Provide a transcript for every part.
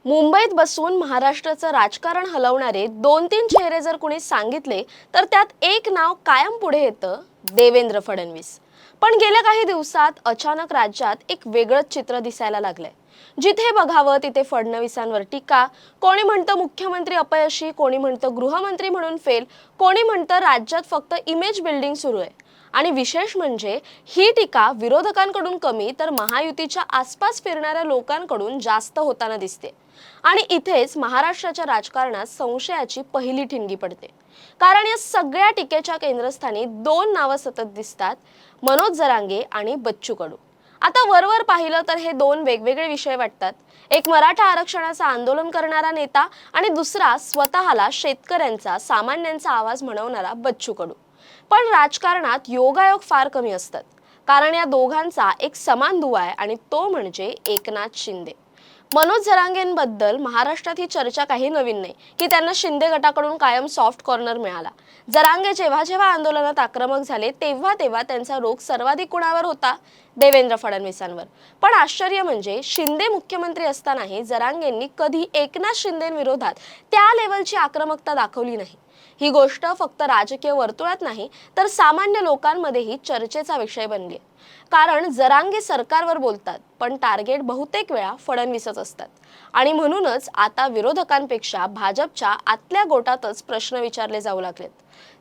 मुंबईत बसून महाराष्ट्राचं राजकारण हलवणारे 2-3 चेहरे जर कुणी सांगितले तर त्यात एक नाव कायम पुढे येतं, देवेंद्र फडणवीस. पण गेल्या काही दिवसात अचानक राज्यात एक वेगळंच चित्र दिसायला लागलंय. जिथे बघावं तिथे फडणवीसांवर टीका. कोणी म्हणतं मुख्यमंत्री अपयशी, कोणी म्हणतं गृहमंत्री म्हणून फेल, कोणी म्हणतं राज्यात फक्त इमेज बिल्डिंग सुरू आहे. आणि विशेष म्हणजे ही टीका विरोधकांकडून कमी तर महायुतीच्या आसपास फिरणाऱ्या लोकांकडून जास्त होताना दिसते. आणि इथेच महाराष्ट्राच्या राजकारणात संशयाची पहिली ठिणगी पडते. कारण या सगळ्या टीकेच्या केंद्रस्थानी दोन नावं सतत दिसतात, मनोज जरांगे आणि बच्चू कडू. आता वरवर पाहिलं तर हे दोन वेगवेगळे विषय वाटतात. एक मराठा आरक्षणाचं आंदोलन करणारा नेता आणि दुसरा स्वतःला शेतकऱ्यांचा, सामान्यांचा आवाज म्हणवणारा बच्चू कडू. पण राजकारणात योगायोग फार कमी असतात. कारण या दोघांचा एक समान दुवा आहे आणि तो म्हणजे एकनाथ शिंदे. मनोज जरांगेंबद्दल महाराष्ट्रात ही चर्चा काही नवीन नाही की त्यांना शिंदे गटाकडून कायम सॉफ्ट कॉर्नर मिळाला. जरांगे जेव्हा जेव्हा आंदोलनात आक्रमक झाले तेव्हा तेव्हा त्यांचा रोख सर्वाधिक कुणावर होता? देवेंद्र फडणवीसांवर. पण आश्चर्य म्हणजे शिंदे मुख्यमंत्री असतानाही जरांगेंनी कधी एकनाथ शिंदेंविरोधात त्या लेवलची आक्रमकता दाखवली नाही. ही गोष्ट फक्त राजकीय वर्तुळात नाही तर सामान्य लोकांमध्येही चर्चेचा विषय बनली. कारण जरांगे सरकारवर बोलतात पण टार्गेट बहुतेक वेळा फडणवीसच असतात. आणि म्हणूनच आता विरोधकांपेक्षा भाजपच्या आतल्या गोटातच प्रश्न विचारले जाऊ लागलेत.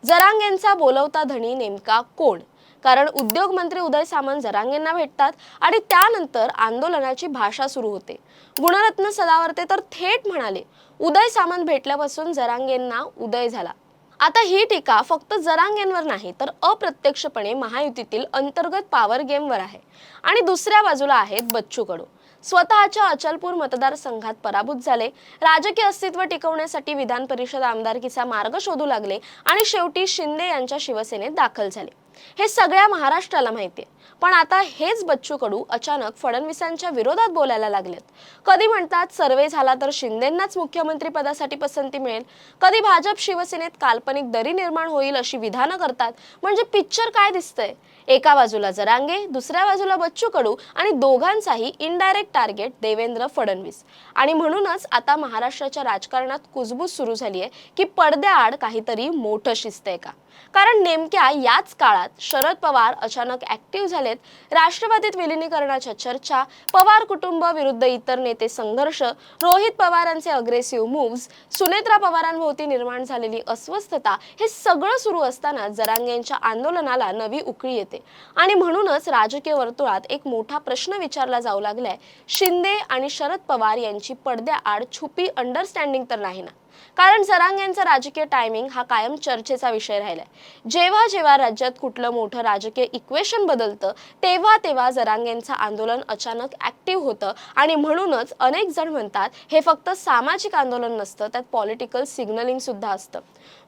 जरांगेंचा बोलवता धनी नेमका कोण? कारण उद्योग मंत्री उदय सामंत जरांगेंना भेटतात आणि त्यानंतर आंदोलनाची भाषा सुरू होते. गुणरत्न सदावर्ते तर थेट म्हणाले, उदय सामंत भेटल्यापासून जरांगेंना उदय झाला. आता ही टीका फक्त जरांगेंवर नाही तर अप्रत्यक्षपणे महायुतीतील अंतर्गत पॉवर गेमवर आहे. आणि दुसऱ्या बाजूला आहेत बच्चू कडू. स्वतःच्या अचलपूर मतदारसंघात पराभूत झाले, राजकीय अस्तित्व टिकवण्यासाठी विधान परिषद आमदारकीचा मार्ग शोधू लागले आणि शेवटी शिंदे यांच्या शिवसेनेत दाखल झाले. हे सगळ्या महाराष्ट्राला माहितीये. पण आता हेच बच्चू कडू अचानक फडणवीसांच्या विरोधात बोलायला लागलेत. कधी म्हणतात सर्वे झाला तर शिंदेंनाच मुख्यमंत्री पदासाठी पसंती मिळेल, कधी भाजप शिवसेनेत काल्पनिक दरी निर्माण होईल अशी विधानं करतात. म्हणजे पिक्चर काय दिसतंय? एका बाजूला जरांगे, दुसऱ्या बाजूला बच्चू कडू आणि दोघांचाही इनडायरेक्ट टार्गेट देवेंद्र फडणवीस. आणि म्हणूनच आता महाराष्ट्राच्या राजकारणात कुजबूज सुरू झाली आहे की पडद्याआड काहीतरी मोठं शिजतंय का? कारण नेमक्या याच काळात शरद पवार अचानक ऍक्टिव्ह झालेत. राष्ट्रवादीत विलिनीकरणाच्या चर्चा, पवार कुटुंब विरुद्ध इतर नेते संघर्ष, रोहित पवारांचे अग्रेसिव्ह मूव्स, सुनेत्रा पवारांभोवती निर्माण झालेली अस्वस्थता, हे सगळं सुरू असताना जरांगेंच्या आंदोलनाला नवी उकळी येते. आणि म्हणूनच राजकीय वर्तुळात एक मोठा प्रश्न विचारला जाऊ लागलाय, शिंदे आणि शरद पवार यांची पडद्याआड छुपी अंडरस्टँडिंग तर नाही ना? कारण जरांगेंचा राजकीय टायमिंग हा कायम चर्चेचा विषय राहिलाय. जेव्हा जेव्हा राज्यात कुठलं मोठं राजकीय इक्वेशन बदलतं तेव्हा तेव्हा जरांगेंचं आंदोलन अचानक ऍक्टिव्ह होतं. आणि म्हणूनच अनेक जण म्हणतात हे फक्त सामाजिक आंदोलन नसतं, त्यात पॉलिटिकल सिग्नलिंग सुद्धा असतं.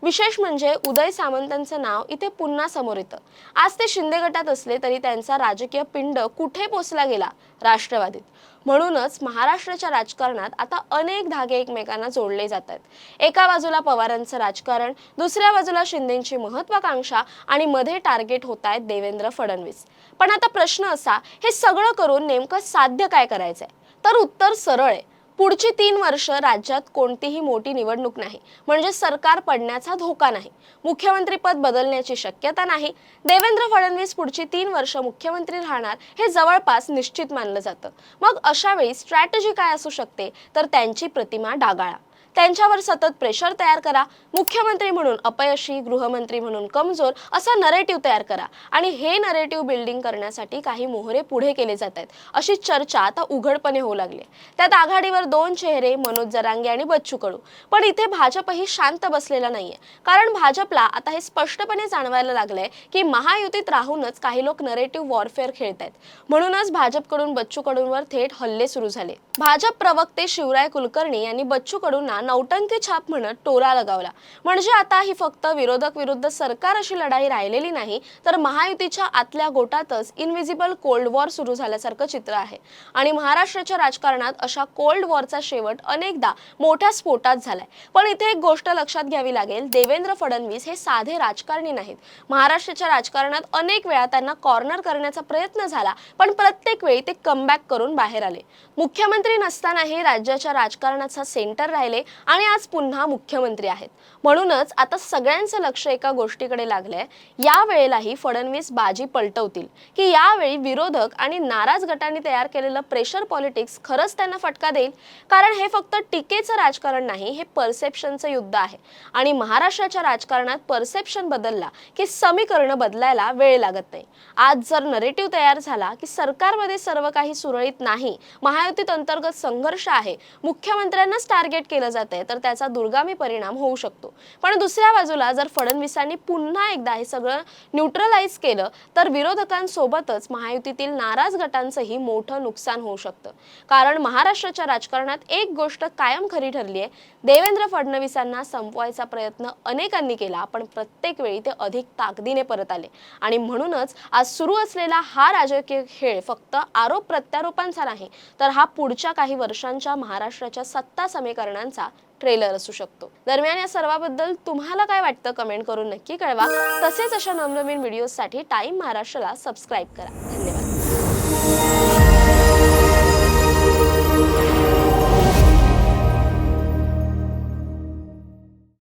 विशेष म्हणजे उदय सामंतांचं नाव इथे पुन्हा समोर येतं. आज ते शिंदे गटात असले तरी त्यांचा राजकीय पिंड कुठे पोचला गेला? राष्ट्रवादीत. म्हणूनच महाराष्ट्राच्या राजकारणात आता अनेक धागे एकमेकांना जोडले जातात. एका बाजूला पवारांचं राजकारण, दुसऱ्या बाजूला शिंदेंची महत्वाकांक्षा आणि मध्ये टार्गेट होत आहेत देवेंद्र फडणवीस. पण आता प्रश्न असा, हे सगळं करून नेमकं साध्य काय करायचंय? तर उत्तर सरळ आहे. पुढची 3 वर्ष राज्यात कोणतीही मोठी निवडणूक नाही, म्हणजे सरकार पडण्याचा धोका नाही, मुख्यमंत्रीपद बदलण्याची शक्यता नाही. देवेंद्र फडणवीस पुढची 3 वर्ष मुख्यमंत्री राहणार हे जवळपास निश्चित मानलं जातं. मग अशा वेळी स्ट्रॅटेजी काय असू शकते? तर त्यांची प्रतिमा डागाळा. त्यांच्यावर सतत प्रेशर तयार करा. मुख्यमंत्री म्हणून अपयशी, गृहमंत्री म्हणून कमजोर, असा नरेटिव्ह तयार करा. आणि हे नरेटिव्ह बिल्डिंग करण्यासाठी काही मोहरे पुढे केले जात आहेत अशी चर्चा आता उघडपणे होऊ लागली. त्यात आघाडीवर 2 चेहरे, मनोज जरांगे आणि बच्चू कडू. पण इथे भाजपही शांत बसलेला नाहीये. कारण भाजपला आता हे स्पष्टपणे जाणवायला लागलंय की महायुतीत राहूनच काही लोक नरेटिव्ह वॉरफेअर खेळतायत. म्हणूनच भाजपकडून बच्चू कडूंवर थेट हल्ले सुरू झाले. भाजप प्रवक्ते शिवराय कुलकर्णी यांनी बच्चू कडूंना नौटंकी छाप म्हणत टोला लगावला. म्हणजे आता ही फक्त विरोधक विरुद्ध सरकार अशी लढाई राहिलेली नाही, तर महायुतीच्या आतल्या गोटातच इनविजिबल कोल्ड वॉर सुरू झाल्यासारखं चित्र आहे. आणि महाराष्ट्राच्या राजकारणात अशा कोल्ड वॉरचा शेवट अनेकदा मोठ्या स्फोटात झालाय. पण इथे एक गोष्ट लक्षात घ्यावी लागेल, देवेंद्र फडणवीस हे साधे राजकारणी नाहीत. महाराष्ट्राच्या राजकारणात अनेक वेळा त्यांना कॉर्नर करण्याचा प्रयत्न झाला, पण प्रत्येक वेळी ते कमबॅक करून बाहेर आले. मुख्यमंत्री नसतानाही राज्याच्या राजकारणाचा सेंटर राहिले आणि आज पुन्हा मुख्यमंत्री आहेत. म्हणूनच आता सगळ्यांचं लक्ष एका गोष्टीकडे लागलंय. या वेळेलाही फडणवीस बाजी पलटवतील की यावेळी विरोधक आणि नाराज गटांनी तयार केलेलं प्रेशर पॉलिटिक्स खरंच त्यांना फटका देईल. कारण हे फक्त टीकेचं राजकारण नाही, हे परसेप्शनचं युद्ध आहे. आणि महाराष्ट्राच्या राजकारणात परसेप्शन बदलला की समीकरण बदलायला वेळ लागत नाही. आज जर नरेटिव्ह तयार झाला की सरकारमध्ये सर्व काही सुरळीत नाही, महायुतीत अंतर्गत संघर्ष आहे, मुख्यमंत्र्यांनाच टार्गेट केलं जातंय, तर त्याचा दुर्गामी परिणाम होऊ शकतो. पण दुसऱ्या बाजूला जर फडणवीसांनी पुन्हा एकदा हे सगळं न्यूट्रलाइज केलं तर विरोधकांसोबतच महायुतीतील नाराज गटांचंही मोठं नुकसान होऊ शकतं. कारण महाराष्ट्राच्या राजकारणात एक गोष्ट कायम खरी ठरली आहे, देवेंद्र फडणवीसांना संपवायचा प्रयत्न अनेकांनी केला, पण प्रत्येक वेळी ते अधिक ताकदीने परत आले. आणि म्हणूनच आज सुरू असलेला हा राजकीय खेळ फक्त आरोप प्रत्यारोपांचा नाही, तर हा पुढच्या काही वर्षांच्या महाराष्ट्राच्या सत्ता समीकरणांचा ट्रेलर असू शकतो. दरम्यान या सर्वाबद्दल तुम्हाला काय वाटतं कमेंट करून नक्की कळवा. तसेच अशा नवनवीन व्हिडिओसाठी टाइम महाराष्ट्राला सबस्क्राईब करा. धन्यवाद.